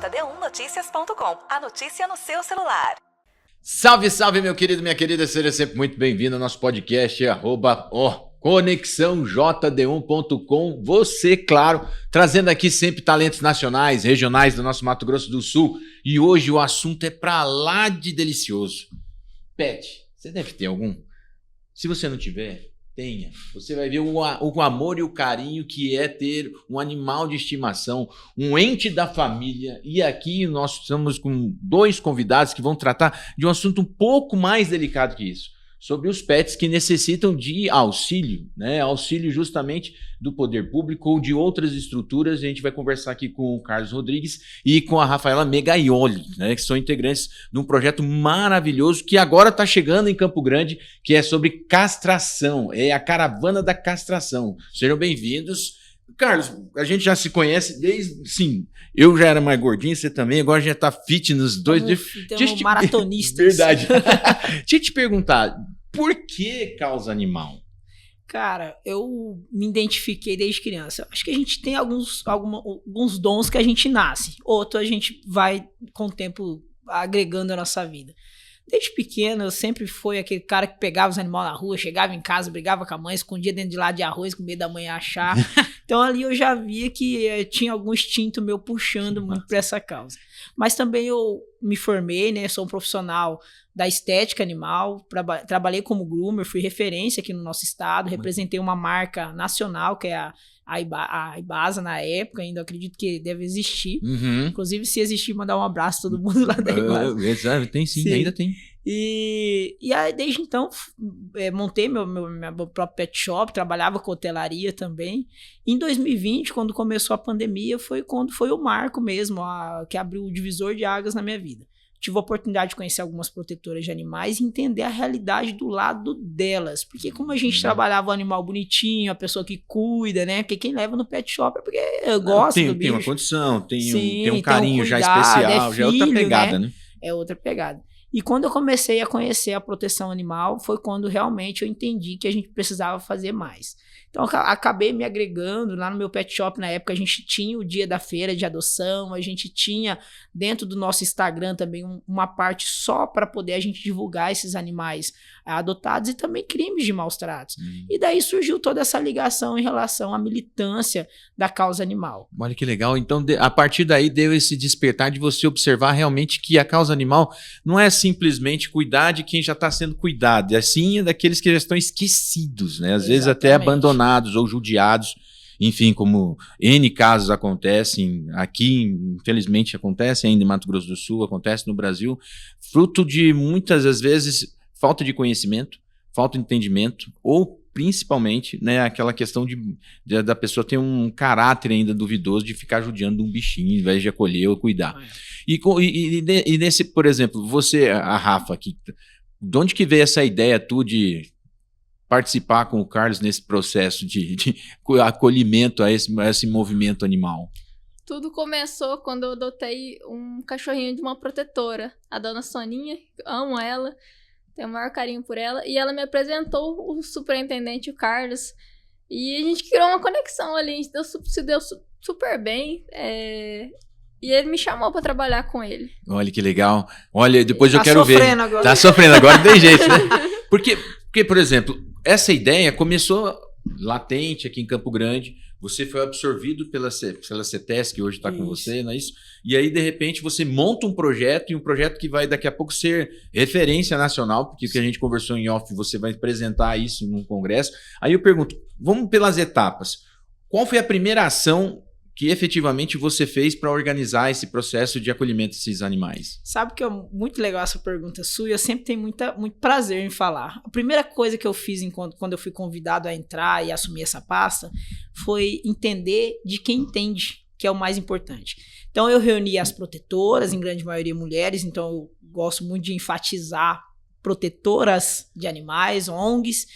jd1noticias.com. A notícia no seu celular. Salve, salve, meu querido, minha querida, seja sempre muito bem-vindo ao nosso podcast, conexãojd1.com. Você, claro, trazendo aqui sempre talentos nacionais, regionais do nosso Mato Grosso do Sul. E hoje o assunto é pra lá de delicioso. Pet, você deve ter algum? Se você não tiver, tenha. Você vai ver o amor e o carinho que é ter um animal de estimação, um ente da família. E aqui nós estamos com dois convidados que vão tratar de um assunto um pouco mais delicado que isso, sobre os pets que necessitam de auxílio, né? Auxílio justamente do poder público ou de outras estruturas. A gente vai conversar aqui com o Carlos Rodrigues e com a Rafaela Megaioli, né? Que são integrantes de um projeto maravilhoso que agora está chegando em Campo Grande, que é sobre castração, é a Caravana da Castração. Sejam bem-vindos. Carlos, a gente já se conhece desde, sim, eu já era mais gordinho, você também, agora já tá fitness, dois maratonistas. Verdade. Deixa eu te perguntar, por que causa animal? Cara, eu me identifiquei desde criança. Acho que a gente tem alguns dons que a gente nasce, outro a gente vai com o tempo agregando a nossa vida. Desde pequeno, eu sempre fui aquele cara que pegava os animais na rua, chegava em casa, brigava com a mãe, escondia dentro de lata de arroz com medo da mãe achar. Então ali eu já via que tinha algum instinto meu puxando muito para essa causa. Mas também eu me formei, né? Sou um profissional da estética animal, trabalhei como groomer, fui referência aqui no nosso estado, representei uma marca nacional, que é a Ibasa na época, ainda acredito que deve existir. Uhum. Inclusive, se existir, mandar um abraço a todo mundo lá da Ibasa. Tem sim, ainda tem. E aí, desde então, montei meu próprio pet shop, trabalhava com hotelaria também. Em 2020, quando começou a pandemia, foi quando foi o marco mesmo, que abriu o divisor de águas na minha vida. Tive a oportunidade de conhecer algumas protetoras de animais e entender a realidade do lado delas. Porque como a gente trabalhava o animal bonitinho, a pessoa que cuida, né? Porque quem leva no pet shop é porque gosta do bicho. Tem uma condição, tem um Sim, carinho já especial, já é outra pegada, né? É outra pegada. E quando eu comecei a conhecer a proteção animal, foi quando realmente eu entendi que a gente precisava fazer mais. Então, eu acabei me agregando lá no meu pet shop. Na época, a gente tinha o dia da feira de adoção, a gente tinha dentro do nosso Instagram também uma parte só para poder a gente divulgar esses animais adotados e também crimes de maus tratos. E daí surgiu toda essa ligação em relação à militância da causa animal. Olha que legal. Então, a partir daí deu esse despertar de você observar realmente que a causa animal não é simplesmente cuidar de quem já está sendo cuidado, assim é daqueles que já estão esquecidos, né? Às vezes até abandonados ou judiados, enfim, como N casos acontecem aqui, infelizmente acontece ainda em Mato Grosso do Sul, acontece no Brasil, fruto de muitas das vezes falta de conhecimento, falta de entendimento, ou principalmente, né, aquela questão da pessoa ter um caráter ainda duvidoso de ficar judiando um bichinho, ao invés de acolher ou cuidar. E nesse, por exemplo, você, a Rafa, aqui, de onde que veio essa ideia de participar com o Carlos nesse processo de acolhimento a esse movimento animal? Tudo começou quando eu adotei um cachorrinho de uma protetora, a dona Soninha, amo ela, tenho o maior carinho por ela, e ela me apresentou o superintendente, o Carlos, e a gente criou uma conexão ali, a gente se deu super bem, e ele me chamou pra trabalhar com ele. Olha que legal. Olha, depois eu quero ver. Agora. Tá sofrendo agora, não tem jeito, né? Porque, por exemplo, essa ideia começou latente aqui em Campo Grande, você foi absorvido pela CETES, que hoje está com você, não é isso? E aí, de repente, você monta um projeto, e um projeto que vai daqui a pouco ser referência nacional, porque o que a gente conversou em off, você vai apresentar isso num congresso. Aí eu pergunto, vamos pelas etapas. Qual foi a primeira ação que efetivamente você fez para organizar esse processo de acolhimento desses animais? Sabe que é muito legal essa pergunta sua, e eu sempre tenho muito prazer em falar. A primeira coisa que eu fiz quando eu fui convidado a entrar e assumir essa pasta foi entender de quem entende, que é o mais importante. Então eu reuni as protetoras, em grande maioria mulheres, então eu gosto muito de enfatizar protetoras de animais, ONGs,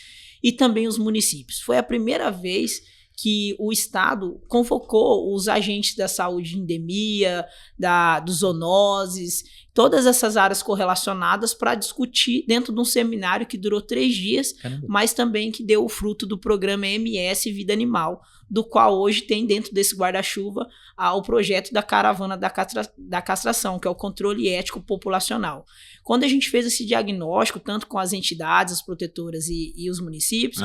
e também os municípios. Foi a primeira vez que o Estado convocou os agentes da saúde de endemia, dos zoonoses. todas essas áreas correlacionadas para discutir dentro de um seminário que durou 3 dias, mas também que deu o fruto do programa MS Vida Animal, do qual hoje tem dentro desse guarda-chuva o projeto da caravana da castração, que é o controle ético populacional. Quando a gente fez esse diagnóstico, tanto com as entidades, as protetoras e os municípios,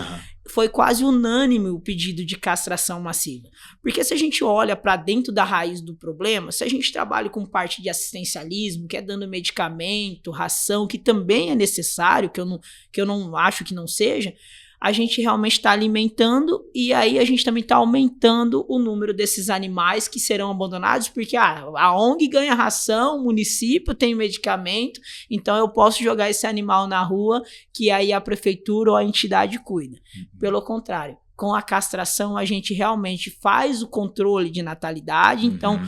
foi quase unânime o pedido de castração massiva. Porque se a gente olha para dentro da raiz do problema, se a gente trabalha com parte de assistencialismo, que é dando medicamento, ração, que também é necessário, que eu não acho que não seja, a gente realmente está alimentando e aí a gente também está aumentando o número desses animais que serão abandonados, porque a ONG ganha ração, o município tem medicamento, então eu posso jogar esse animal na rua que aí a prefeitura ou a entidade cuida. Pelo contrário, com a castração a gente realmente faz o controle de natalidade, então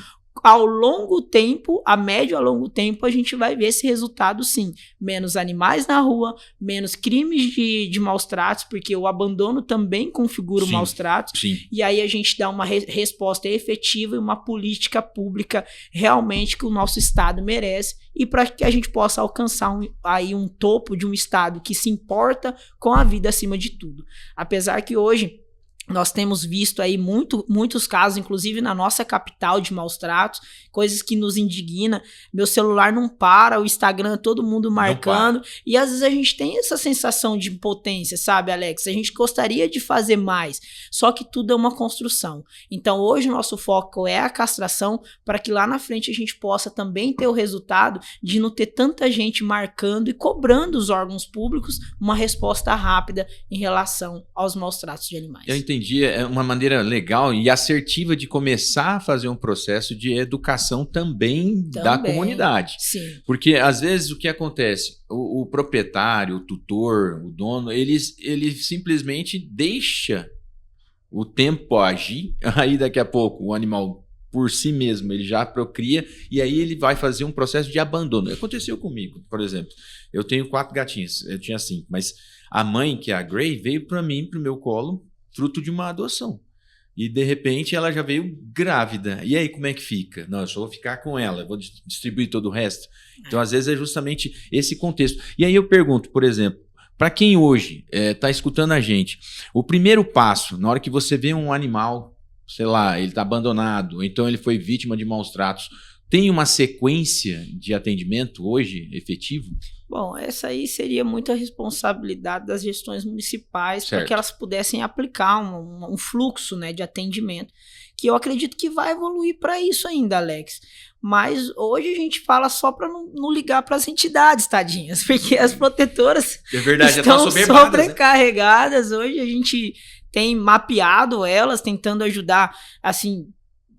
ao longo tempo, a médio a longo tempo, a gente vai ver esse resultado sim. Menos animais na rua, menos crimes de maus tratos, porque o abandono também configura maus tratos. E aí a gente dá uma resposta efetiva e uma política pública realmente que o nosso Estado merece e para que a gente possa alcançar um topo de um Estado que se importa com a vida acima de tudo. Apesar que hoje nós temos visto aí muitos casos, inclusive na nossa capital, de maus tratos, coisas que nos indignam. Meu celular não para, o Instagram, todo mundo marcando. E às vezes a gente tem essa sensação de impotência, sabe, Alex? A gente gostaria de fazer mais, só que tudo é uma construção. Então hoje o nosso foco é a castração, para que lá na frente a gente possa também ter o resultado de não ter tanta gente marcando e cobrando os órgãos públicos uma resposta rápida em relação aos maus tratos de animais. Eu entendi, é uma maneira legal e assertiva de começar a fazer um processo de educação também da comunidade. Sim. Porque às vezes o que acontece, o proprietário, o tutor, o dono, ele simplesmente deixa o tempo agir, aí daqui a pouco o animal por si mesmo, ele já procria e aí ele vai fazer um processo de abandono. Aconteceu comigo, por exemplo, eu tenho 4 gatinhas, eu tinha 5, mas a mãe, que é a Gray, veio para mim, para o meu colo, fruto de uma adoção. E, de repente, ela já veio grávida. E aí, como é que fica? Não, eu só vou ficar com ela, eu vou distribuir todo o resto. Então, às vezes, é justamente esse contexto. E aí eu pergunto, por exemplo, para quem hoje está escutando a gente, o primeiro passo, na hora que você vê um animal, sei lá, ele está abandonado, ou então ele foi vítima de maus tratos, tem uma sequência de atendimento hoje efetivo? Bom, essa aí seria muita responsabilidade das gestões municipais para que elas pudessem aplicar um fluxo, né, de atendimento, que eu acredito que vai evoluir para isso ainda, Alex. Mas hoje a gente fala só para não ligar para as entidades, tadinhas, porque as protetoras estão sobrecarregadas. Né? Hoje a gente tem mapeado elas, tentando ajudar, assim,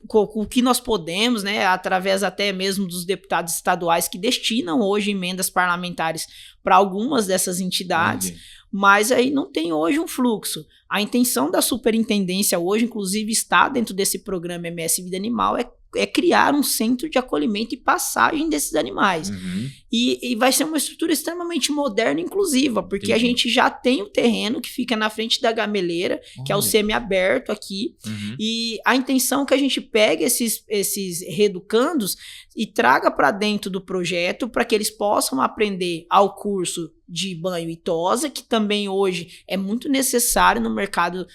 o que nós podemos, né, através até mesmo dos deputados estaduais que destinam hoje emendas parlamentares para algumas dessas entidades, mas aí não tem hoje um fluxo. A intenção da superintendência hoje, inclusive, está dentro desse programa MS Vida Animal, é criar um centro de acolhimento e passagem desses animais. E vai ser uma estrutura extremamente moderna e inclusiva, porque a gente já tem o terreno que fica na frente da gameleira, que é o semiaberto aqui, e a intenção é que a gente pegue esses reeducandos e traga para dentro do projeto para que eles possam aprender ao curso de banho e tosa, que também hoje é muito necessário no mercado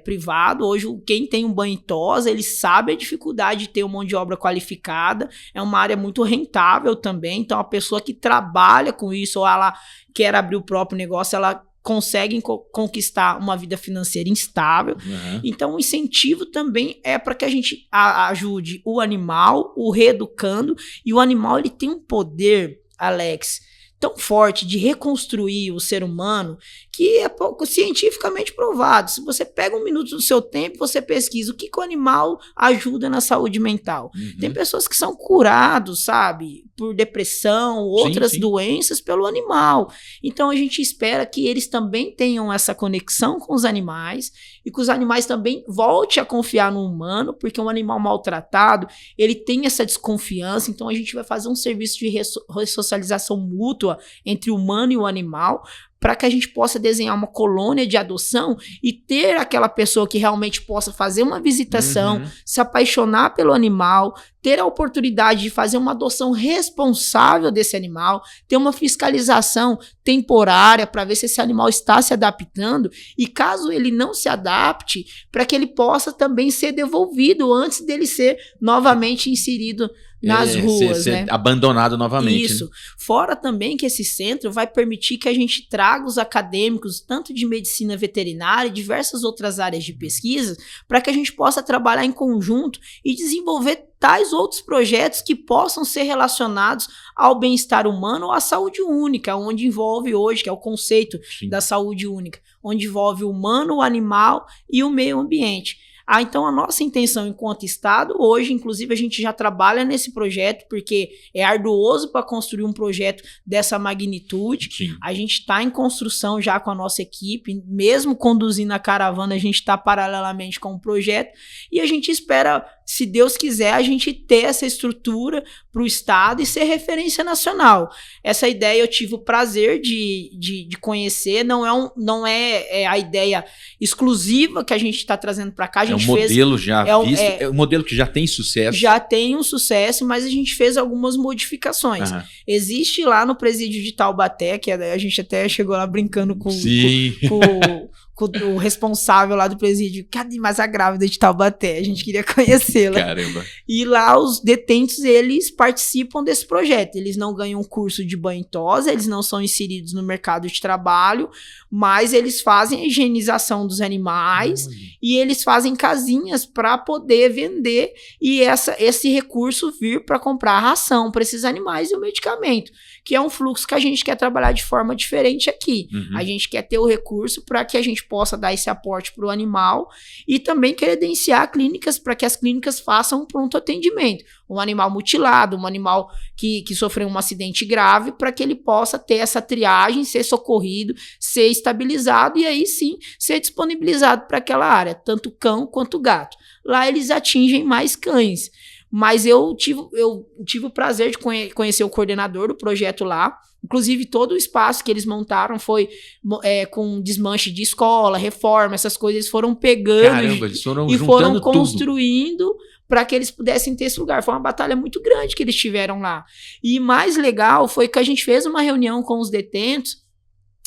privado. Hoje, quem tem um banho e tosa, ele sabe a dificuldade de ter uma mão de obra qualificada, é uma área muito rentável também, então a pessoa que trabalha com isso, ou ela quer abrir o próprio negócio, ela consegue conquistar uma vida financeira instável. Então o incentivo também é para que a gente ajude o animal, o reeducando, e o animal ele tem um poder, Alex, tão forte de reconstruir o ser humano que é pouco cientificamente provado. Se você pega um minuto do seu tempo, você pesquisa o que o animal ajuda na saúde mental. Tem pessoas que são curados, sabe, por depressão, outras doenças pelo animal. Então a gente espera que eles também tenham essa conexão com os animais e que os animais também voltem a confiar no humano, porque um animal maltratado, ele tem essa desconfiança. Então a gente vai fazer um serviço de ressocialização mútua entre o humano e o animal, para que a gente possa desenhar uma colônia de adoção e ter aquela pessoa que realmente possa fazer uma visitação, se apaixonar pelo animal, ter a oportunidade de fazer uma adoção responsável desse animal, ter uma fiscalização temporária para ver se esse animal está se adaptando e caso ele não se adapte, para que ele possa também ser devolvido antes dele ser novamente inserido nas ruas, ser né? abandonado novamente. Isso. Né? Fora também que esse centro vai permitir que a gente traga os acadêmicos, tanto de medicina veterinária e diversas outras áreas de pesquisa, para que a gente possa trabalhar em conjunto e desenvolver tais outros projetos que possam ser relacionados ao bem-estar humano ou à saúde única, onde envolve hoje, que é o conceito da saúde única, onde envolve o humano, o animal e o meio ambiente. Então, a nossa intenção enquanto Estado, hoje, inclusive, a gente já trabalha nesse projeto, porque é arduoso para construir um projeto dessa magnitude. Sim. A gente está em construção já com a nossa equipe, mesmo conduzindo a caravana, a gente está paralelamente com o projeto, e a gente espera, se Deus quiser, a gente ter essa estrutura para o Estado e ser referência nacional. Essa ideia eu tive o prazer de conhecer, não é a ideia exclusiva que a gente está trazendo para cá. A gente modelo já visto, é um modelo que já tem sucesso. Já tem um sucesso, mas a gente fez algumas modificações. Existe lá no presídio de Taubaté, que a gente até chegou lá brincando com o responsável lá do presídio, cadê mais a grávida de Taubaté? A gente queria conhecê-la. Caramba. E lá os detentos, eles participam desse projeto. Eles não ganham um curso de banho e tosa, eles não são inseridos no mercado de trabalho, mas eles fazem a higienização dos animais e eles fazem casinhas para poder vender e esse recurso vir para comprar ração para esses animais e o medicamento, que é um fluxo que a gente quer trabalhar de forma diferente aqui. A gente quer ter o recurso para que a gente possa dar esse aporte para o animal e também credenciar clínicas para que as clínicas façam um pronto atendimento. Um animal mutilado, um animal que sofreu um acidente grave, para que ele possa ter essa triagem, ser socorrido, ser estabilizado e aí sim ser disponibilizado para aquela área, tanto cão quanto gato. Lá eles atingem mais cães. Mas eu tive o prazer de conhecer o coordenador do projeto lá. Inclusive, todo o espaço que eles montaram foi com desmanche de escola, reforma, essas coisas. Eles foram pegando. Caramba, eles foram e foram construindo tudo para que eles pudessem ter esse lugar. Foi uma batalha muito grande que eles tiveram lá. E mais legal foi que a gente fez uma reunião com os detentos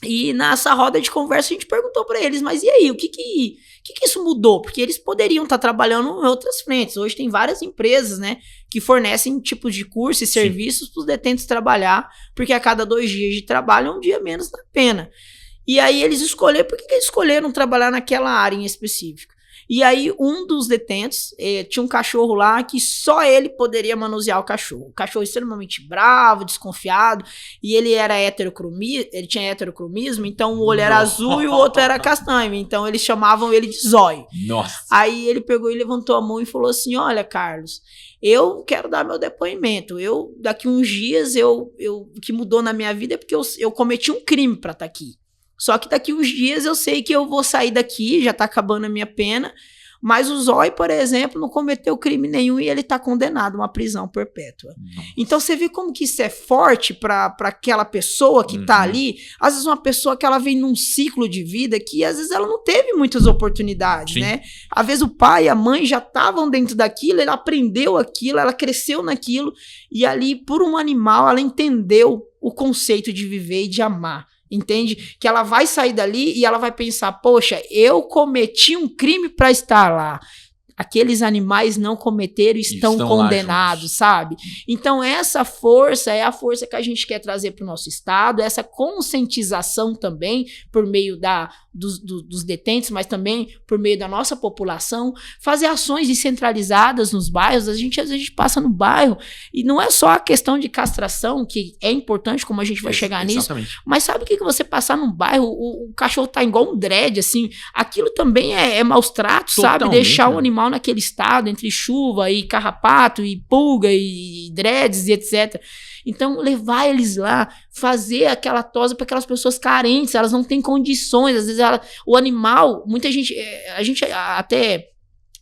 e nessa roda de conversa a gente perguntou para eles, mas e aí, o que isso mudou? Porque eles poderiam estar trabalhando em outras frentes. Hoje tem várias empresas, né, que fornecem tipos de curso e serviços para os detentos trabalhar, porque a cada 2 dias de trabalho é um dia menos na pena. E aí eles escolheram, por que eles escolheram trabalhar naquela área em específico? E aí um dos detentos tinha um cachorro lá que só ele poderia manusear o cachorro. O cachorro extremamente bravo, desconfiado, e ele tinha heterocromismo, então o olho era azul e o outro era castanho, então eles chamavam ele de zóio. Nossa. Aí ele pegou e levantou a mão e falou assim, olha, Carlos, eu quero dar meu depoimento, daqui uns dias, o que mudou na minha vida é porque eu cometi um crime para estar aqui. Só que daqui uns dias eu sei que eu vou sair daqui, já tá acabando a minha pena, mas o Zóio, por exemplo, não cometeu crime nenhum e ele tá condenado a uma prisão perpétua. Nossa. Então você vê como que isso é forte para aquela pessoa que tá ali. Às vezes uma pessoa que ela vem num ciclo de vida que às vezes ela não teve muitas oportunidades, né? Às vezes o pai e a mãe já estavam dentro daquilo, ela aprendeu aquilo, ela cresceu naquilo e ali, por um animal, ela entendeu o conceito de viver e de amar. Entende? Que ela vai sair dali e ela vai pensar, poxa, eu cometi um crime para estar lá. Aqueles animais não cometeram e estão condenados, sabe? Então essa força é a força que a gente quer trazer para o nosso estado, essa conscientização também por meio dos detentos, mas também por meio da nossa população, fazer ações descentralizadas nos bairros. Às vezes a gente passa no bairro e não é só a questão de castração, que é importante, como a gente vai chegar nisso, mas sabe o que você passar num bairro, o cachorro tá igual um dread, assim, aquilo também é maus tratos, sabe? Deixar o animal naquele estado, entre chuva e carrapato e pulga e dreads e etc. Então, levar eles lá, fazer aquela tosa para aquelas pessoas carentes, elas não têm condições, às vezes o animal, muita gente, a gente até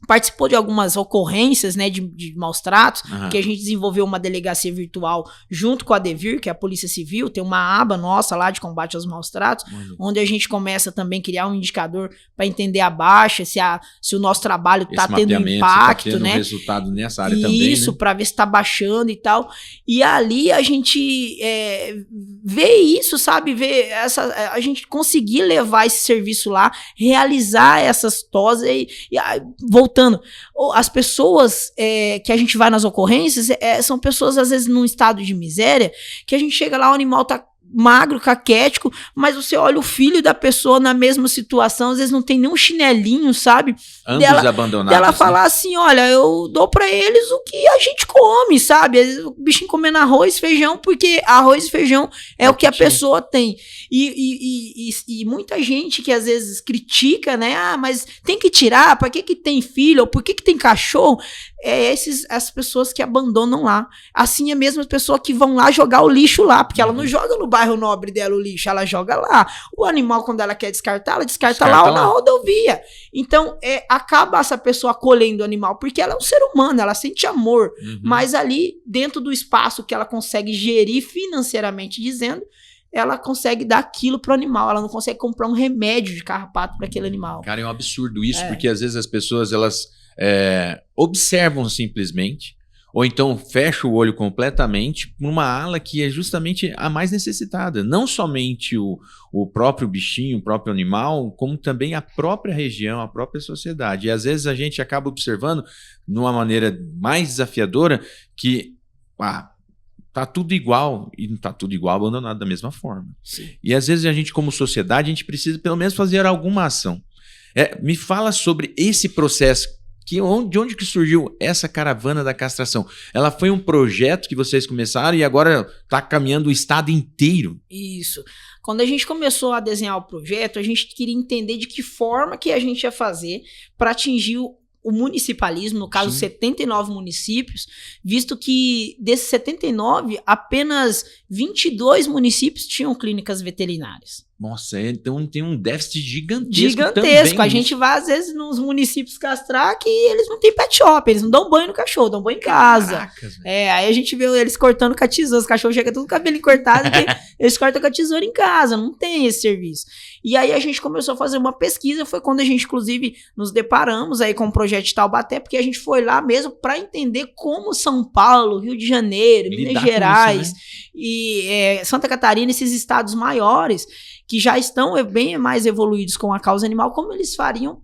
participou de algumas ocorrências, né, de maus tratos, Aham. que a gente desenvolveu uma delegacia virtual junto com a Devir, que é a Polícia Civil, tem uma aba nossa lá de combate aos maus tratos, onde a gente começa também a criar um indicador para entender a baixa, se o nosso trabalho está Esse tendo mapeamento, impacto, se tá tendo né? resultado nessa área também, Isso, né? para ver se está baixando e tal. E ali a gente vê isso, sabe? A gente conseguir levar esse serviço lá, realizar essas tosas voltando. As pessoas que a gente vai nas ocorrências são pessoas, às vezes, num estado de miséria, que a gente chega lá, o animal tá magro, caquético, mas você olha o filho da pessoa na mesma situação, às vezes não tem nenhum chinelinho, sabe? Ambos abandonados. Dela né? falar assim, olha, eu dou pra eles o que a gente come, sabe? Às vezes o bichinho comendo arroz, feijão, porque arroz e feijão é o que a pessoa tem. E muita gente que às vezes critica, né? Ah, mas tem que tirar, pra que tem filho? Ou por que tem cachorro? As pessoas que abandonam lá. Assim, é mesmo as pessoas que vão lá jogar o lixo lá, porque ela não joga no bairro nobre dela o lixo, ela joga lá. O animal, quando ela quer descartar, ela descarta lá ou na rodovia. Então, acaba essa pessoa acolhendo o animal, porque ela é um ser humano, ela sente amor. Mas ali, dentro do espaço que ela consegue gerir financeiramente dizendo, ela consegue dar aquilo pro animal, ela não consegue comprar um remédio de carrapato para aquele animal. Cara, é um absurdo isso, porque às vezes as pessoas, elas observam simplesmente, ou então fecha o olho completamente numa ala que é justamente a mais necessitada. Não somente o próprio bichinho, o próprio animal, como também a própria região, a própria sociedade. E às vezes a gente acaba observando, de uma maneira mais desafiadora, que tá tudo igual, e não tá tudo igual abandonado da mesma forma. Sim. E às vezes a gente, como sociedade, a gente precisa pelo menos fazer alguma ação. Me fala sobre esse processo. De onde que surgiu essa caravana da castração? Ela foi um projeto que vocês começaram e agora está caminhando o estado inteiro? Isso. Quando a gente começou a desenhar o projeto, a gente queria entender de que forma que a gente ia fazer para atingir o municipalismo, no caso, 79 municípios, visto que desses 79, apenas 22 municípios tinham clínicas veterinárias. Nossa, então tem um déficit gigantesco Gigantesco. também. A gente vai, às vezes, nos municípios castrar que eles não têm pet shop, eles não dão banho no cachorro, dão banho em casa. Caracas, Aí a gente vê eles cortando com a tesoura, os cachorros chegam tudo com o cabelo cortado, eles cortam com a tesoura em casa, não tem esse serviço. E aí a gente começou a fazer uma pesquisa, foi quando a gente, inclusive, nos deparamos aí com o projeto de Taubaté, porque a gente foi lá mesmo para entender como São Paulo, Rio de Janeiro, Minas Gerais e Santa Catarina, esses estados maiores, que já estão bem mais evoluídos com a causa animal, como eles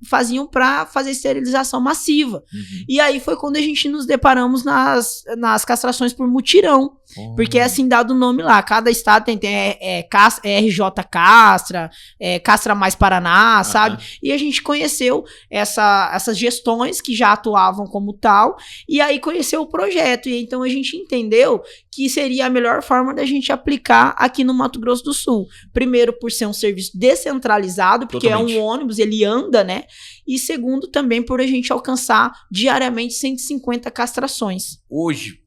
faziam para fazer esterilização massiva. E aí foi quando a gente nos deparamos nas castrações por mutirão, porque é assim dado o nome lá. Cada estado tem RJ Castra, Castra Mais Paraná, sabe? E a gente conheceu essas gestões que já atuavam como tal, e aí conheceu o projeto. E então a gente entendeu que seria a melhor forma da gente aplicar aqui no Mato Grosso do Sul. Primeiro, por ser um serviço descentralizado, porque é um ônibus, ele anda, né? E segundo, também por a gente alcançar diariamente 150 castrações. Hoje,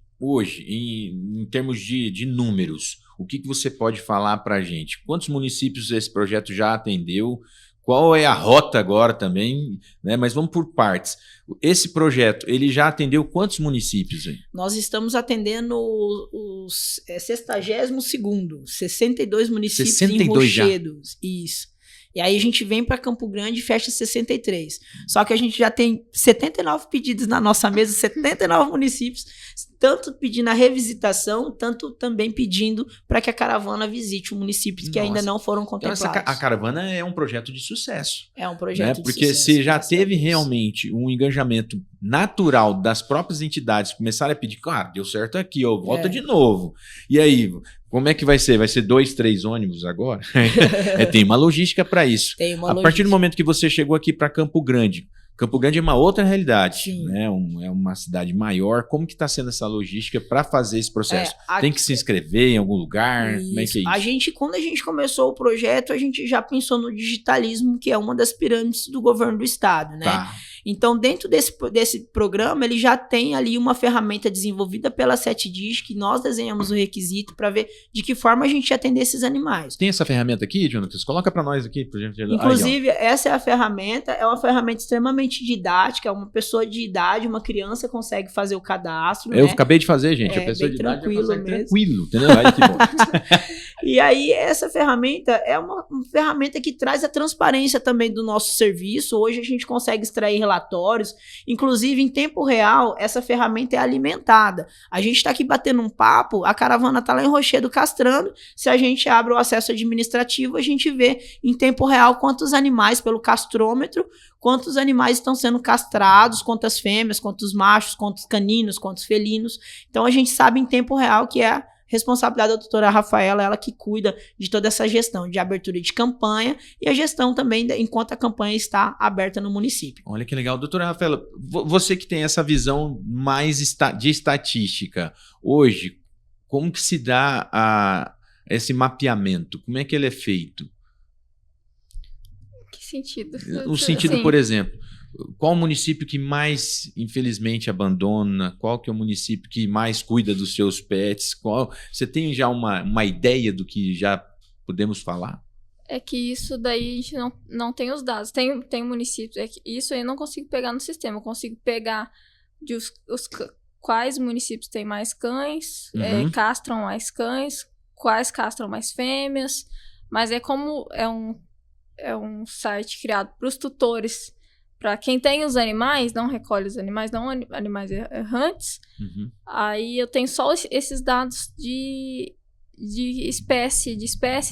em termos de números, o que você pode falar pra gente? Quantos municípios esse projeto já atendeu? Qual é a rota agora também, né? Mas vamos por partes. Esse projeto, ele já atendeu quantos municípios aí? Nós estamos atendendo os 62º, 62 municípios 62 em Rochedos. Isso. E aí a gente vem para Campo Grande e fecha 63. Só que a gente já tem 79 pedidos na nossa mesa, 79 municípios, tanto pedindo a revisitação, tanto também pedindo para que a caravana visite o município que ainda não foram contemplados. Então a caravana é um projeto de sucesso. É um projeto de Porque sucesso. se já teve realmente um engajamento natural das próprias entidades, começarem a pedir, cara, deu certo aqui, volta de novo. E aí, como é que vai ser? Vai ser 2, 3 ônibus agora? Tem uma logística para isso. Tem uma logística. A partir do momento que você chegou aqui para Campo Grande é uma outra realidade, né? É uma cidade maior. Como que está sendo essa logística para fazer esse processo? Tem que se inscrever em algum lugar? Isso. Como é que é isso? Quando a gente começou o projeto, a gente já pensou no digitalismo, que é uma das pirâmides do governo do estado, né? Então, dentro desse programa, ele já tem ali uma ferramenta desenvolvida pela 7Dig, que nós desenhamos o requisito para ver de que forma a gente atender esses animais. Tem essa ferramenta aqui, Jonatas? Coloca para nós aqui. Pra gente... Inclusive, essa é a ferramenta, é uma ferramenta extremamente didática, uma pessoa de idade, uma criança consegue fazer o cadastro. Eu né? acabei de fazer, gente. A pessoa bem de idade tranquilo consegue mesmo. tranquilo, entendeu? Aí, que bom. E aí, essa ferramenta é uma ferramenta que traz a transparência também do nosso serviço. Hoje a gente consegue extrair relatórios, inclusive em tempo real, essa ferramenta é alimentada. A gente está aqui batendo um papo, a caravana está lá em Rochedo castrando. Se a gente abre o acesso administrativo, a gente vê em tempo real quantos animais pelo castrômetro, quantos animais estão sendo castrados, quantas fêmeas, quantos machos, quantos caninos, quantos felinos. Então a gente sabe em tempo real que é responsabilidade da doutora Rafaela, ela que cuida de toda essa gestão de abertura de campanha e a gestão também enquanto a campanha está aberta no município. Olha que legal. Doutora Rafaela, você que tem essa visão mais de estatística, hoje, como que se dá esse mapeamento? Como é que ele é feito? Que sentido? No sentido, por exemplo, qual o município que mais, infelizmente, abandona? Qual que é o município que mais cuida dos seus pets? Você tem já uma ideia do que já podemos falar? É que isso daí a gente não tem os dados. Tem municípios, isso aí eu não consigo pegar no sistema. Eu consigo pegar quais municípios têm mais cães, castram mais cães, quais castram mais fêmeas. Mas é como é um site criado para os tutores. Para quem tem os animais, não recolhe os animais, não animais errantes. Aí eu tenho só esses dados de espécie,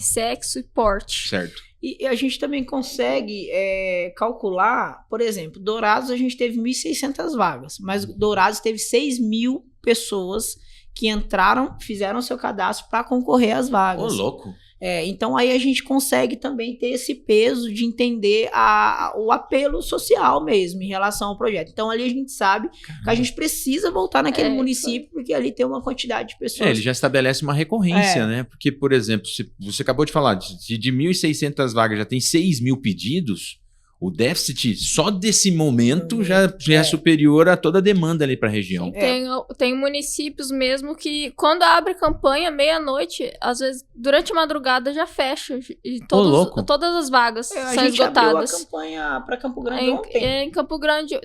sexo e porte. Certo. E a gente também consegue calcular, por exemplo, Dourados a gente teve 1.600 vagas, mas Dourados teve 6.000 pessoas que entraram, fizeram seu cadastro para concorrer às vagas. Ô, louco! Então aí a gente consegue também ter esse peso de entender o apelo social mesmo em relação ao projeto. Então ali a gente sabe que a gente precisa voltar naquele município porque ali tem uma quantidade de pessoas. Ele já estabelece uma recorrência, né? Porque, por exemplo, você acabou de falar, de 1.600 vagas já tem 6.000 pedidos, o déficit só desse momento já é superior a toda a demanda ali para a região. Tem municípios mesmo que, quando abre campanha, meia-noite, às vezes, durante a madrugada já fecha. E todas as vagas são esgotadas. A gente abriu a campanha para Campo Grande ontem. Em Campo Grande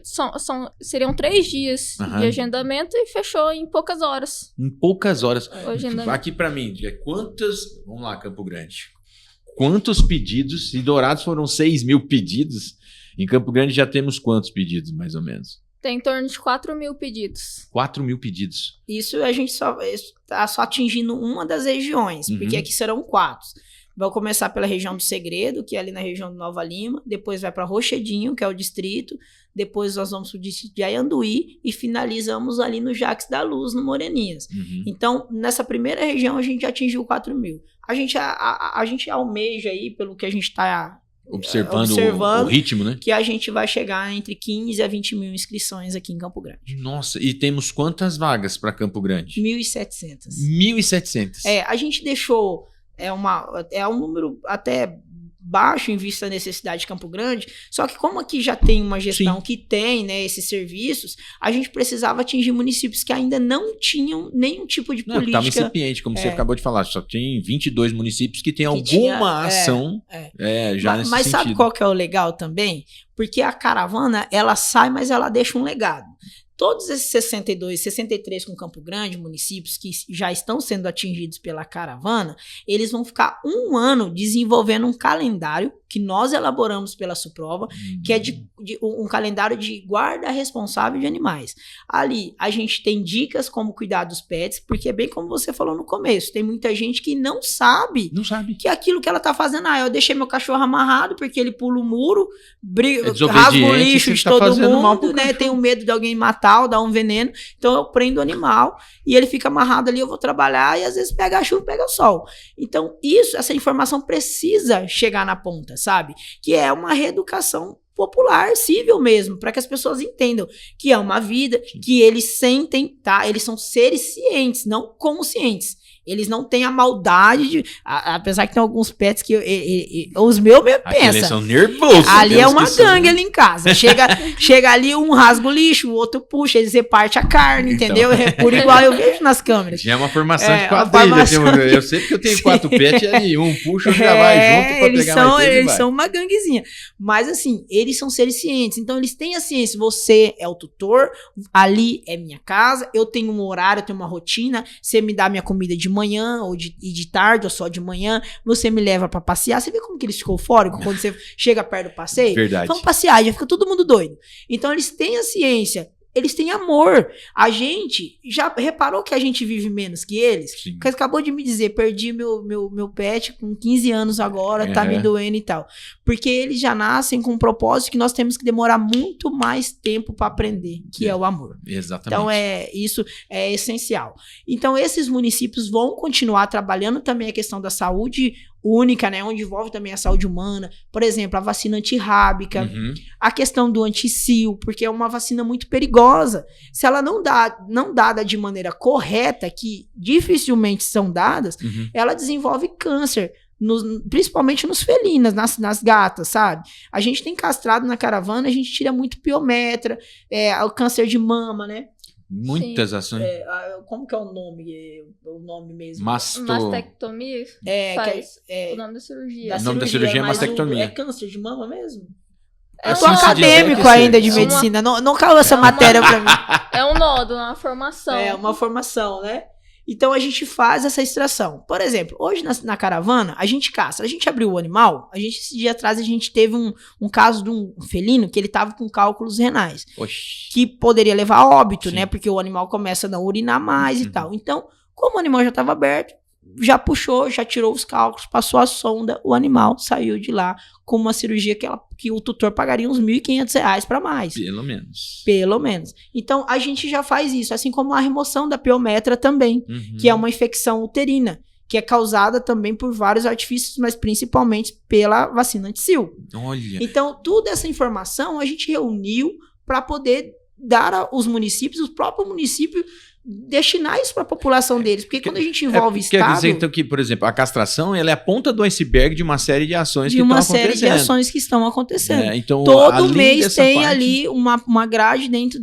seriam 3 dias de agendamento e fechou em poucas horas. Em poucas horas. Aqui para mim, vamos lá, Campo Grande. Quantos pedidos? Se Dourados foram 6.000 pedidos, em Campo Grande já temos quantos pedidos, mais ou menos? Tem em torno de 4.000 pedidos. 4.000 pedidos. Isso a gente está só atingindo uma das regiões, porque aqui serão 4. Vai começar pela região do Segredo, que é ali na região de Nova Lima, depois vai para Rochedinho, que é o distrito, depois nós vamos para o distrito de Ayanduí e finalizamos ali no Jacques da Luz, no Moreninhas. Então, nessa primeira região, a gente atingiu 4.000. A gente almeja aí, pelo que a gente está observando o ritmo, né? Que a gente vai chegar entre 15 a 20 mil inscrições aqui em Campo Grande. Nossa, e temos quantas vagas para Campo Grande? 1.700. 1.700. A gente deixou... É um número até baixo em vista da necessidade de Campo Grande, só que como aqui já tem uma gestão que tem, né, esses serviços, a gente precisava atingir municípios que ainda não tinham nenhum tipo de política. Estava incipiente, como você acabou de falar, só tem 22 municípios que têm alguma ação já nesse sentido. Mas sabe qual que é o legal também? Porque a caravana, ela sai, mas ela deixa um legado. Todos esses 63 com Campo Grande, municípios que já estão sendo atingidos pela caravana, eles vão ficar 1 ano desenvolvendo um calendário que nós elaboramos pela Suprova, que é um calendário de guarda responsável de animais. Ali, a gente tem dicas como cuidar dos pets, porque é bem como você falou no começo, tem muita gente que não sabe que aquilo que ela tá fazendo, eu deixei meu cachorro amarrado porque ele pula o muro, rasga o lixo de todo mundo, né? Tenho medo de alguém matar ou dar um veneno, então eu prendo o animal e ele fica amarrado ali, eu vou trabalhar e às vezes pega a chuva, pega o sol. Então essa informação precisa chegar na ponta, sabe? Que é uma reeducação popular, civil mesmo, para que as pessoas entendam que é uma vida, que eles sentem, tá? Eles são seres cientes, não conscientes. Eles não têm a maldade de... apesar que tem alguns pets que os meus mesmo Eles pensam. são nervosos. Ali é aqueles uma que são- gangue ali em casa. Chega ali, um rasga o lixo, o outro puxa, eles reparte a carne, Então. entendeu? É por igual, eu vejo nas câmeras. Já é uma formação É, de uma quadrilha. formação. Eu sei porque eu tenho 4 pets e ali um puxa, já vai junto pra eles pegar são, mais 3 e eles vai. são uma ganguezinha. Mas assim, eles são seres cientes. Então eles têm a ciência. Você é o tutor, ali é minha casa, eu tenho um horário, eu tenho uma rotina. Você me dá minha comida de manhã e de tarde ou só de manhã. Você me leva pra passear. Você vê como que eles ficam eufóricos quando você chega perto do passeio? Verdade. Vamos passear, já fica todo mundo doido. Então eles têm a ciência. Eles têm amor. A gente já reparou que a gente vive menos que eles? Sim. Porque acabou de me dizer, perdi meu pet com 15 anos agora, tá me doendo e tal. Porque eles já nascem com um propósito que nós temos que demorar muito mais tempo para aprender, que é o amor. Exatamente. Então, isso é essencial. Então, esses municípios vão continuar trabalhando também a questão da saúde única, né? Onde envolve também a saúde humana. Por exemplo, a vacina antirrábica, Uhum. a questão do anti-sil, porque é uma vacina muito perigosa. Se ela não dada de maneira correta, que dificilmente são dadas, Uhum. ela desenvolve câncer. Principalmente nos felinos, nas gatas, sabe? A gente tem castrado na caravana, a gente tira muito piometra, o câncer de mama, né? Muitas ações. Como que é o nome? O nome mesmo? Mastectomia faz o nome da cirurgia. O nome da cirurgia é mas mastectomia. É câncer de mama mesmo? É Eu sou Assim se dizer acadêmico que ainda sim. de É uma- medicina, não caiu essa matéria pra mim. É um nódulo, uma formação. É uma formação, né? Então a gente faz essa extração. Por exemplo, hoje na caravana, a gente caça. A gente abriu o animal, esse dia atrás a gente teve um caso de um felino que ele tava com cálculos renais, Oxi. que poderia levar a óbito, Sim. né? Porque o animal começa a não urinar mais e Uhum. tal. Então, como o animal já estava aberto, já puxou, já tirou os cálculos, passou a sonda, o animal saiu de lá com uma cirurgia que o tutor pagaria uns R$1.500 para mais. Pelo menos. Pelo menos. Então, a gente já faz isso, assim como a remoção da piometra também, Uhum. que é uma infecção uterina, que é causada também por vários artifícios, mas principalmente pela vacina anti-sil. Olha. Então, toda essa informação a gente reuniu para poder dar aos municípios, o próprio município, destinar isso para a população deles. Porque quando a gente envolve Quer Estado... dizer, então, que, por exemplo, a castração ela é a ponta do iceberg de uma série de ações de que uma estão série de acontecendo. ações que estão acontecendo. Então, Todo além mês dessa tem parte- ali uma grade dentro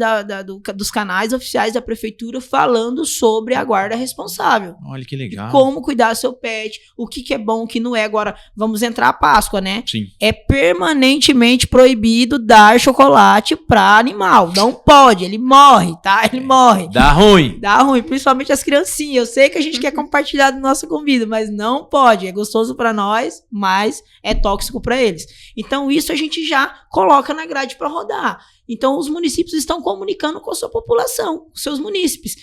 dos canais oficiais da prefeitura falando sobre a guarda responsável. Olha que legal. Como cuidar do seu pet, o que é bom, o que não é. Agora, vamos entrar a Páscoa, né? Sim. É permanentemente proibido dar chocolate para animal. Não pode, ele morre, tá? Ele morre. Dá ruim. Dá ruim, principalmente as criancinhas. Eu sei que a gente quer compartilhar da nossa comida, mas não pode. É gostoso pra nós, mas é tóxico pra eles. Então, isso a gente já coloca na grade pra rodar. Então, os municípios estão comunicando com a sua população, com seus munícipes.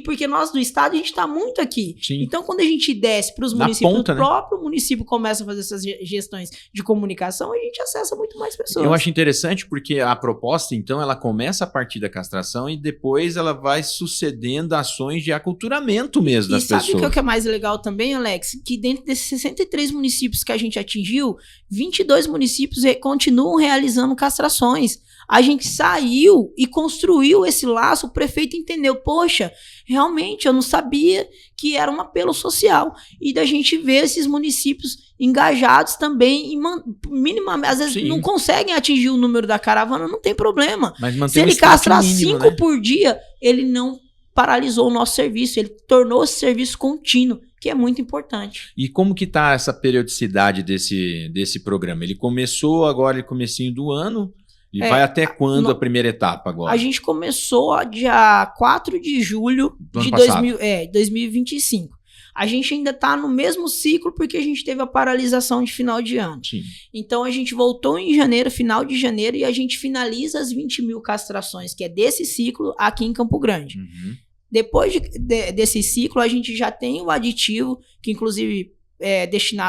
Porque nós do estado, a gente está muito aqui. Sim. Então, quando a gente desce para os Na municípios, ponta, o né? próprio município começa a fazer essas gestões de comunicação, a gente acessa muito mais pessoas. Eu acho interessante porque a proposta, então, ela começa a partir da castração e depois ela vai sucedendo ações de aculturamento mesmo das E sabe pessoas. o que é mais legal também, Alex? Que dentro desses 63 municípios que a gente atingiu, 22 municípios continuam realizando castrações. A gente saiu e construiu esse laço, o prefeito entendeu, poxa, realmente eu não sabia que era um apelo social. E da gente ver esses municípios engajados também, minimamente, às vezes Sim. não conseguem atingir o número da caravana, não tem problema. Mas manter Se um ele estoque castrar mínimo, 5 né? por dia, ele não paralisou o nosso serviço, ele tornou esse serviço contínuo, que é muito importante. E como que tá essa periodicidade desse programa? Ele começou agora, no comecinho do ano, e vai até quando a primeira etapa agora? A gente começou dia 4 de julho Do ano de passado. 2025. A gente ainda está no mesmo ciclo porque a gente teve a paralisação de final de ano. Sim. Então a gente voltou em janeiro, final de janeiro, e a gente finaliza as 20 mil castrações, que é desse ciclo aqui em Campo Grande. Uhum. Depois desse ciclo, a gente já tem o aditivo, que inclusive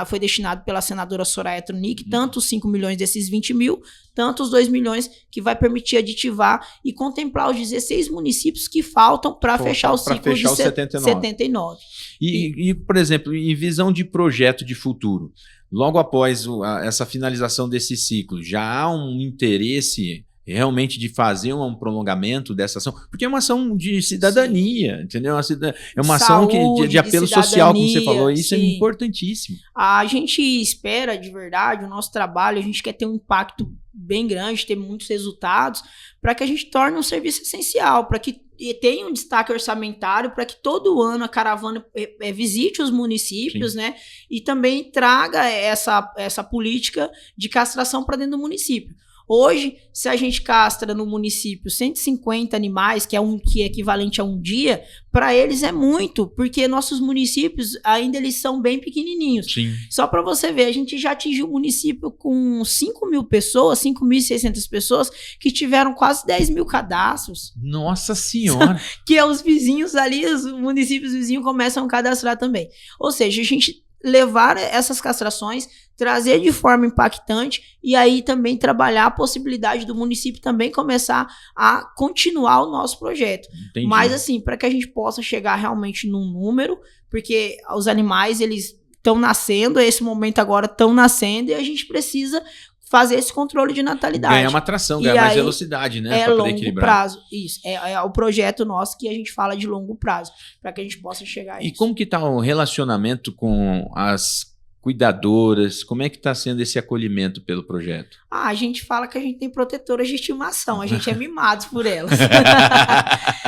foi destinado pela senadora Soraya Tronic, tanto os 5 milhões desses 20 mil, tanto os 2 milhões que vai permitir aditivar e contemplar os 16 municípios que faltam para fechar o Pra ciclo fechar de os 79. 79. E, por exemplo, em visão de projeto de futuro, logo após essa finalização desse ciclo, já há um interesse realmente de fazer um prolongamento dessa ação, porque é uma ação de cidadania, entendeu? É uma ação de apelo social, como você falou, isso é importantíssimo. A gente espera, de verdade, o nosso trabalho, a gente quer ter um impacto bem grande, ter muitos resultados, para que a gente torne um serviço essencial, para que tenha um destaque orçamentário, para que todo ano a caravana visite os municípios, né? E também traga essa política de castração para dentro do município. Hoje, se a gente castra no município 150 animais, que é equivalente a um dia, para eles é muito, porque nossos municípios ainda eles são bem pequenininhos. Sim. Só para você ver, a gente já atingiu o município com 5.000 pessoas, 5.600 pessoas, que tiveram quase 10 mil cadastros. Nossa Senhora! Que é os vizinhos ali, os municípios vizinhos começam a cadastrar também. Ou seja, a gente levar essas castrações, trazer de forma impactante e aí também trabalhar a possibilidade do município também começar a continuar o nosso projeto. Entendi. Mas assim, para que a gente possa chegar realmente num número, porque os animais, eles estão nascendo, esse momento agora estão nascendo e a gente precisa fazer esse controle de natalidade. Ganhar uma atração, ganhar mais velocidade, né? É longo prazo, isso. É o projeto nosso que a gente fala de longo prazo, para que a gente possa chegar a isso. E como que está o relacionamento com as cuidadoras? Como é que está sendo esse acolhimento pelo projeto? A gente fala que a gente tem protetoras de estimação, a gente é mimado por elas.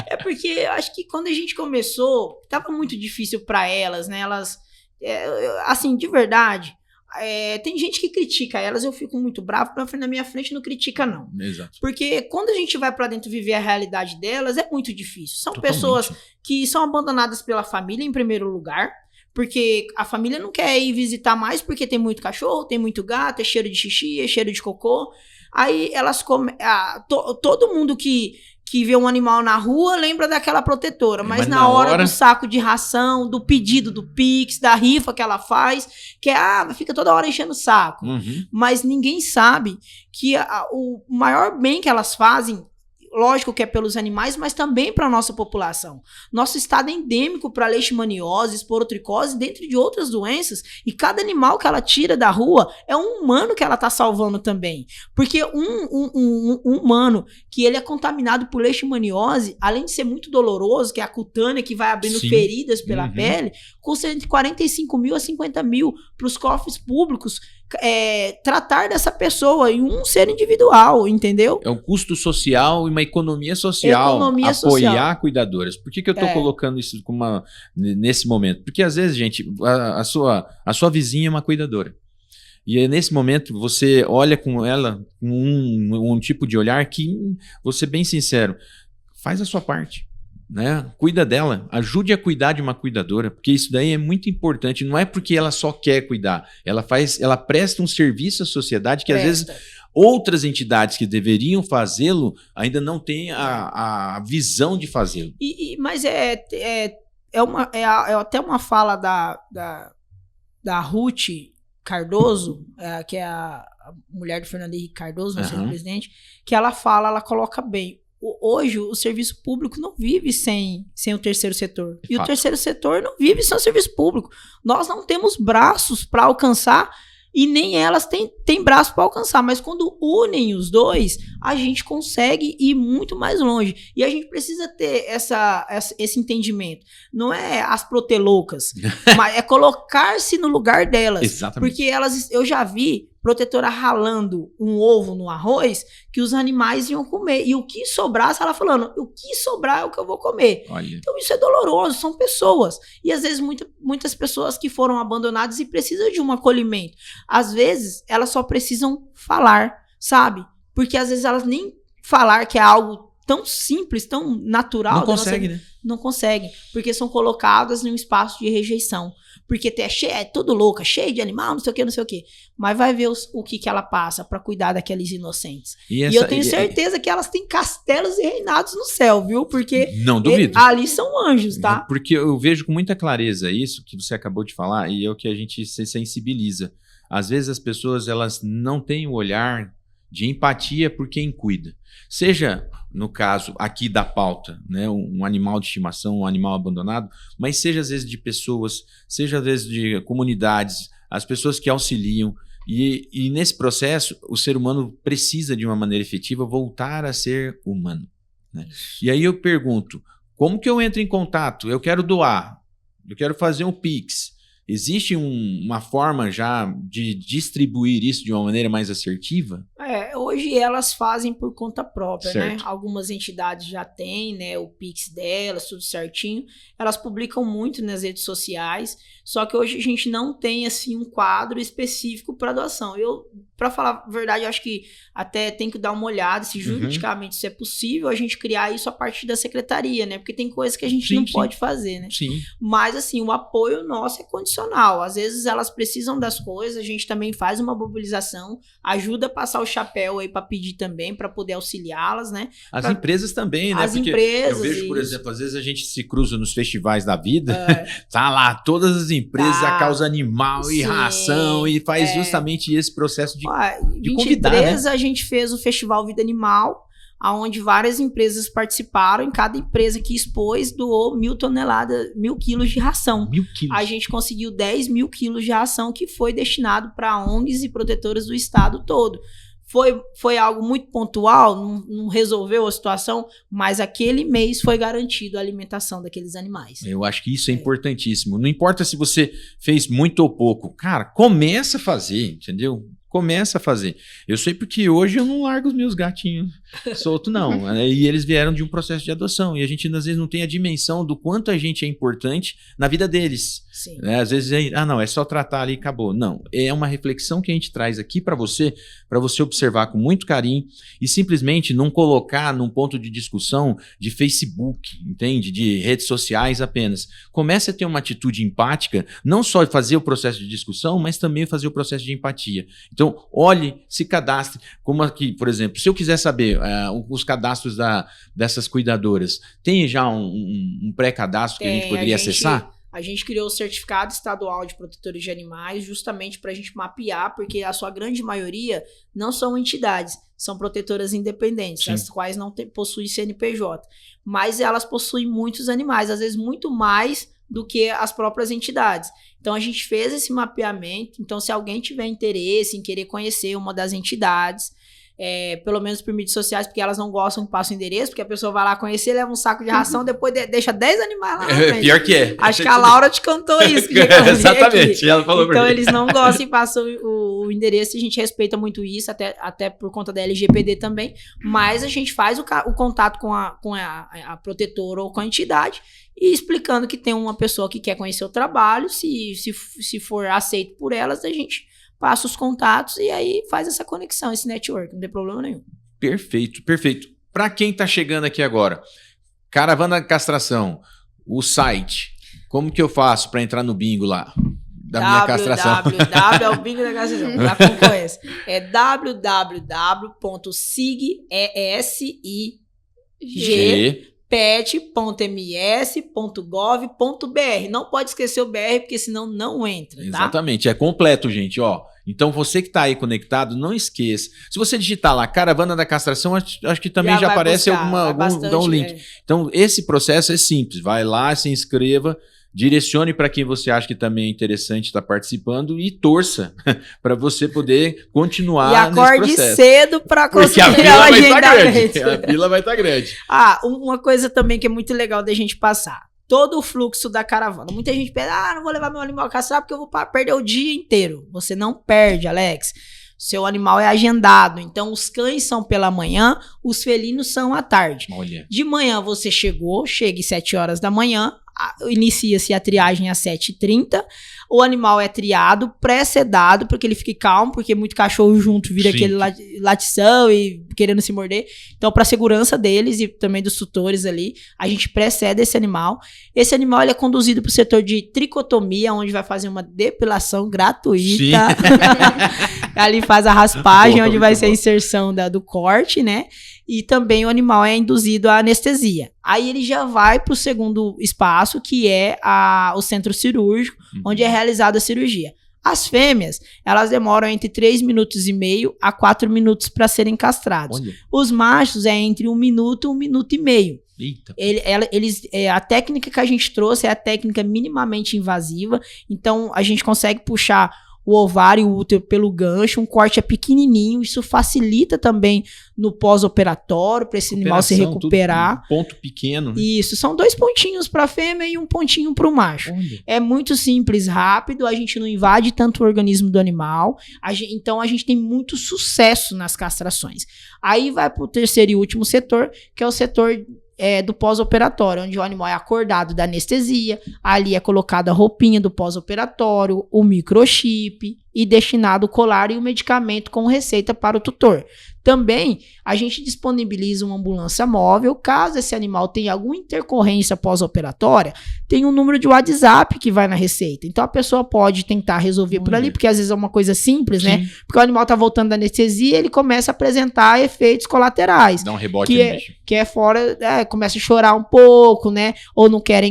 É porque eu acho que quando a gente começou, estava muito difícil para elas, né? Elas, assim, de verdade... tem gente que critica elas, eu fico muito bravo, na minha frente não critica não. Exato. Porque quando a gente vai pra dentro viver a realidade delas, é muito difícil. São Totalmente. Pessoas que são abandonadas pela família em primeiro lugar, porque a família não quer ir visitar mais porque tem muito cachorro, tem muito gato, é cheiro de xixi, é cheiro de cocô. Aí elas todo mundo que vê um animal na rua lembra daquela protetora, mas na hora do saco de ração, do pedido do Pix, da rifa que ela faz, que fica toda hora enchendo o saco. Uhum. Mas ninguém sabe que o maior bem que elas fazem, lógico que é pelos animais, mas também para a nossa população. Nosso estado é endêmico para leishmaniose, esporotricose, dentre de outras doenças, e cada animal que ela tira da rua é um humano que ela está salvando também. Porque um humano que ele é contaminado por leishmaniose, além de ser muito doloroso, que é a cutânea que vai abrindo feridas pela pele, custa entre 45 mil a 50 mil para os cofres públicos tratar dessa pessoa em um ser individual, entendeu? É um custo social e uma economia social. Apoiar cuidadoras. Por que eu estou colocando isso nesse momento? Porque às vezes, gente, a sua vizinha é uma cuidadora. E nesse momento você olha com ela com um tipo de olhar que, vou ser bem sincero, faz a sua parte. Né? Cuida dela, ajude a cuidar de uma cuidadora, porque isso daí é muito importante. Não é porque ela só quer cuidar, ela presta um serviço à sociedade que às vezes outras entidades que deveriam fazê-lo ainda não têm a visão de fazê-lo. Mas é até uma fala da Ruth Cardoso, que é a mulher do Fernando Henrique Cardoso, nosso presidente, que ela coloca bem. Hoje, o serviço público não vive sem o terceiro setor. E o terceiro setor não vive sem o serviço público. Nós não temos braços para alcançar e nem elas têm braços para alcançar. Mas quando unem os dois, a gente consegue ir muito mais longe. E a gente precisa ter esse entendimento. Não é as proteloucas, mas é colocar-se no lugar delas. Exatamente. Porque eu já vi protetora ralando um ovo no arroz que os animais iam comer. E o que sobrasse, ela falando, o que sobrar é o que eu vou comer. Olha. Então isso é doloroso, são pessoas. E às vezes muitas pessoas que foram abandonadas e precisam de um acolhimento. Às vezes elas só precisam falar, sabe? Porque às vezes elas nem falar que é algo tão simples, tão natural. Não conseguem, né? Não conseguem, porque são colocadas em um espaço de rejeição. Porque é tudo louca, cheio de animal, não sei o que, não sei o que. Mas vai ver o que ela passa para cuidar daqueles inocentes. E eu tenho certeza que elas têm castelos e reinados no céu, viu? Porque não duvido. Ali são anjos, tá? Porque eu vejo com muita clareza isso que você acabou de falar e é o que a gente se sensibiliza. Às vezes as pessoas elas não têm o olhar de empatia por quem cuida. Seja, no caso aqui da pauta, né, um animal de estimação, um animal abandonado, mas seja às vezes de pessoas, seja às vezes de comunidades, as pessoas que auxiliam, E nesse processo, o ser humano precisa, de uma maneira efetiva, voltar a ser humano, né? E aí eu pergunto, como que eu entro em contato? Eu quero doar, eu quero fazer um Pix. Existe uma forma já de distribuir isso de uma maneira mais assertiva? Hoje elas fazem por conta própria, Certo. né? Algumas entidades já têm, né, o Pix delas, tudo certinho. Elas publicam muito nas redes sociais, só que hoje a gente não tem, assim, um quadro específico para doação. Para falar a verdade, eu acho que até tem que dar uma olhada se juridicamente isso é possível, a gente criar isso a partir da secretaria, né? Porque tem coisas que a gente não pode fazer, né? Sim. Mas, assim, o apoio nosso é condicional. Às vezes elas precisam das coisas, a gente também faz uma mobilização, ajuda a passar o chapéu aí para pedir também, para poder auxiliá-las, né? As empresas também, né? As Porque empresas, eu vejo, por isso. exemplo, às vezes a gente se cruza nos festivais da vida, tá lá todas as empresas, Tá. a causa animal e Sim, ração, e faz justamente esse processo de convidar, 23 né? a gente fez o Festival Vida Animal, onde várias empresas participaram, em cada empresa que expôs doou 1.000 quilos de ração. 1.000 quilos. A gente conseguiu 10.000 quilos de ração que foi destinado para ONGs e protetoras do estado todo. Foi algo muito pontual, não resolveu a situação, mas aquele mês foi garantido a alimentação daqueles animais. Eu acho que isso é importantíssimo. Não importa se você fez muito ou pouco. Cara, começa a fazer, entendeu? Começa a fazer. Eu sei porque hoje eu não largo os meus gatinhos soltos, não. E eles vieram de um processo de adoção. E a gente, às vezes, não tem a dimensão do quanto a gente é importante na vida deles. Sim. Às vezes, não, é só tratar ali e acabou. Não, é uma reflexão que a gente traz aqui para você observar com muito carinho e simplesmente não colocar num ponto de discussão de Facebook, entende? De redes sociais apenas. Comece a ter uma atitude empática, não só fazer o processo de discussão, mas também fazer o processo de empatia. Então, olhe, se cadastre. Como aqui, por exemplo, se eu quiser saber os cadastros dessas cuidadoras, tem já um pré-cadastro que a gente poderia acessar? A gente criou o Certificado Estadual de Protetores de Animais justamente para a gente mapear, porque a sua grande maioria não são entidades, são protetoras independentes, as quais não possuem CNPJ. Mas elas possuem muitos animais, às vezes muito mais do que as próprias entidades. Então a gente fez esse mapeamento. Então, se alguém tiver interesse em querer conhecer uma das entidades, pelo menos por mídias sociais, porque elas não gostam que passe o endereço, porque a pessoa vai lá conhecer, leva um saco de ração, depois deixa 10 animais lá na frente. Pior que é. Acho que a Laura te cantou isso. Que exatamente, ela falou então eles não gostam e passam o endereço, e a gente respeita muito isso, até por conta da LGPD também, mas a gente faz o contato com a protetora ou com a entidade, e explicando que tem uma pessoa que quer conhecer o trabalho, se for aceito por elas, a gente passa os contatos e aí faz essa conexão, esse network, não tem problema nenhum. Perfeito, perfeito. Para quem tá chegando aqui agora, Caravana da Castração, o site, como que eu faço para entrar no bingo lá? Da minha castração. É o bingo da castração, pra quem conhece. É www.pet.ms.gov.br. Não pode esquecer o BR, porque senão não entra, tá? Exatamente, é completo, gente, ó. Então você que tá aí conectado, não esqueça. Se você digitar lá Caravana da Castração, acho que também já aparece algum link. Então esse processo é simples, vai lá, se inscreva, direcione para quem você acha que também é interessante estar participando e torça para você poder continuar nesse processo. E acorde cedo para conseguir o agendamento. A fila vai estar grande. Uma coisa também que é muito legal da gente passar. Todo o fluxo da caravana. Muita gente pensa, não vou levar meu animal a castrar porque eu vou perder o dia inteiro. Você não perde, Alex. Seu animal é agendado. Então, os cães são pela manhã, os felinos são à tarde. Olha. De manhã você chega às 7 horas da manhã, inicia-se a triagem às 7h30. O animal é triado, pré-sedado, para que ele fique calmo, porque muito cachorro junto vira aquele latição e querendo se morder. Então, para a segurança deles e também dos tutores ali, a gente pré-ceda esse animal. Esse animal ele é conduzido para o setor de tricotomia, onde vai fazer uma depilação gratuita. Ali faz a raspagem, onde vai ser a inserção do corte, né? E também o animal é induzido à anestesia. Aí ele já vai para o segundo espaço, que é o centro cirúrgico, onde é realizada a cirurgia. As fêmeas, elas demoram entre 3 minutos e meio a 4 minutos para serem castrados. Olha. Os machos é entre 1 minuto e 1 minuto e meio. Eita. A técnica que a gente trouxe é a técnica minimamente invasiva, então a gente consegue puxar o ovário e o útero pelo gancho, um corte é pequenininho, isso facilita também no pós-operatório, para esse animal se recuperar. Tudo, ponto pequeno. Né? Isso, são 2 pontinhos para a fêmea e 1 pontinho para o macho. Olha. É muito simples, rápido, a gente não invade tanto o organismo do animal, então a gente tem muito sucesso nas castrações. Aí vai para o terceiro e último setor, que é o setor do pós-operatório, onde o animal é acordado da anestesia, ali é colocada a roupinha do pós-operatório, o microchip e destinado o colar e o medicamento com receita para o tutor. Também a gente disponibiliza uma ambulância móvel, caso esse animal tenha alguma intercorrência pós-operatória, tem um número de WhatsApp que vai na receita. Então a pessoa pode tentar resolver por ali, porque às vezes é uma coisa simples, Sim. né? Porque o animal tá voltando da anestesia, ele começa a apresentar efeitos colaterais. Dá um rebote no bicho. Que é fora, começa a chorar um pouco, né? Ou não quer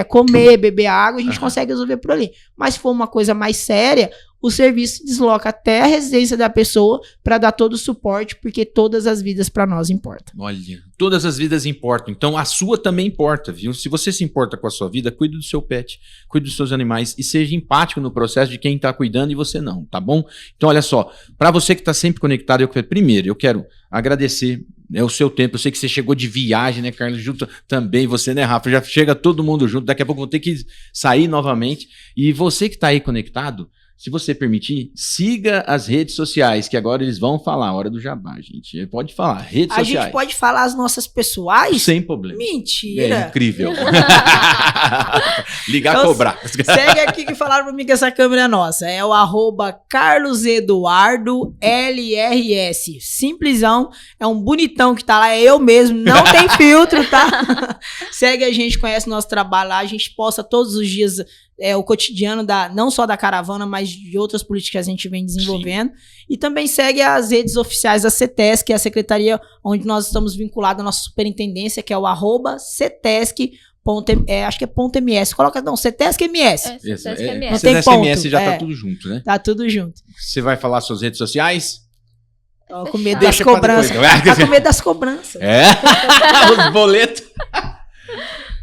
comer, beber água, a gente consegue resolver por ali. Mas se for uma coisa mais séria, o serviço desloca até a residência da pessoa para dar todo o suporte, porque todas as vidas para nós importam. Olha, todas as vidas importam. Então a sua também importa, viu? Se você se importa com a sua vida, cuide do seu pet, cuide dos seus animais e seja empático no processo de quem está cuidando e você não, tá bom? Então olha só, para você que está sempre conectado, primeiro eu quero agradecer o seu tempo. Eu sei que você chegou de viagem, né, Carlos? Junto também, você, né, Rafa? Já chega todo mundo junto. Daqui a pouco vou ter que sair novamente. E você que está aí conectado, se você permitir, siga as redes sociais, que agora eles vão falar, hora do jabá, gente. Pode falar, redes sociais. A gente pode falar as nossas pessoais? Sem problema. Mentira. É incrível. Ligar, então, cobrar. Segue aqui que falaram pra mim que essa câmera é nossa. É o @CarlosEduardoLRS. Simplesão. É um bonitão que tá lá. É eu mesmo. Não tem filtro, tá? Segue a gente, conhece o nosso trabalho lá. A gente posta todos os dias o cotidiano não só da caravana, mas de outras políticas que a gente vem desenvolvendo. Sim. E também segue as redes oficiais da CETESC, que é a secretaria onde nós estamos vinculados à nossa superintendência, que é o @CETESC. Acho que é .ms. Coloca, não, CETESC-MS. CETESC-MS. Não tem ponto. CETESC-MS já tá tudo junto, né? Tá tudo junto. Você vai falar suas redes sociais? Com medo das cobranças. Tá com medo das cobranças. Os boletos.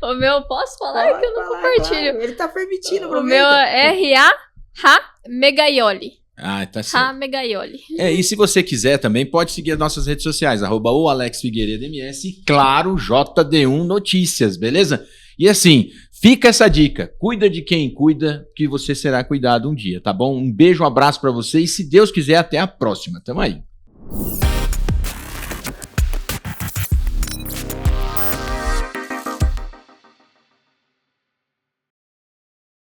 O meu, posso falar que eu não compartilho. Claro. Ele tá permitindo. O meu é Megaioli. Ah, tá certo. Megaioli. E se você quiser também, pode seguir as nossas redes sociais, @o Alex Figueiredo MS e, claro, JD1 Notícias, beleza? E assim, fica essa dica, cuida de quem cuida, que você será cuidado um dia, tá bom? Um beijo, um abraço pra você e, se Deus quiser, até a próxima. Tamo aí.